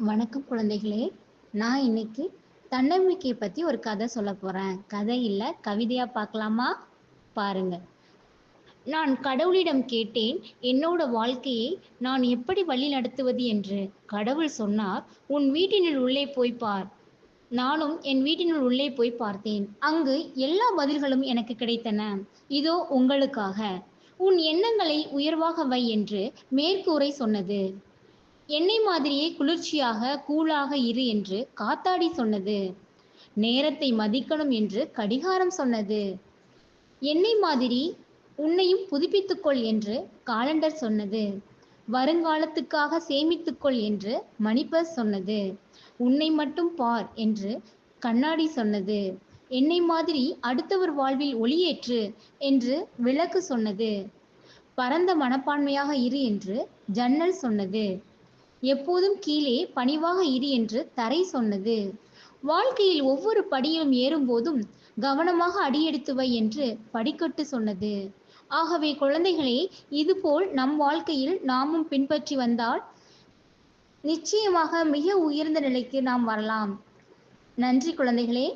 வணக்கம் குழந்தைகளே. நான் இன்னைக்கு தன்னம்பிக்கையை பத்தி ஒரு கதை சொல்ல போறேன். கதை இல்ல, கவிதையா பார்க்கலாமா? பாருங்க. நான் கடவுளிடம் கேட்டேன், என்னோட வாழ்க்கையை நான் எப்படி வழிநடத்துவது என்று. கடவுள் சொன்னார், உன் வீட்டினுள் உள்ளே போய் பார். நானும் என் வீட்டினுள் உள்ளே போய் பார்த்தேன். அங்கு எல்லா பதில்களும் எனக்கு கிடைத்தன. இதோ உங்களுக்காக. உன் எண்ணங்களை உயர்வாக வை என்று மேற்கூரை சொன்னது. என்னை மாதிரியே குளிர்ச்சியாக கூலாக இரு என்று காத்தாடி சொன்னது. நேரத்தை மதிக்கணும் என்று கடிகாரம் சொன்னது. என்னை மாதிரி உன்னையும் புதுப்பித்துக்கொள் என்று காலண்டர் சொன்னது. வருங்காலத்துக்காக சேமித்துக்கொள் என்று மணிபர்ஸ் சொன்னது. உன்னை மட்டும் பார் என்று கண்ணாடி சொன்னது. என்னை மாதிரி அடுத்தவர் வாழ்வில் ஒளியேற்று என்று விளக்கு சொன்னது. பரந்த மனப்பான்மையாக இரு என்று ஜன்னல் சொன்னது. எப்போதும் கீழே பணிவாக இரு என்று தரை சொன்னது. வாழ்க்கையில் ஒவ்வொரு படியிலும் ஏறும்போதும் கவனமாக அடியெடுத்து வை என்று படிக்கட்டு சொன்னது. ஆகவே குழந்தைகளே, இதுபோல் நம் வாழ்க்கையில் நாமும் பின்பற்றி வந்தால் நிச்சயமாக மிக உயர்ந்த நிலைக்கு நாம் வரலாம். நன்றி குழந்தைகளே.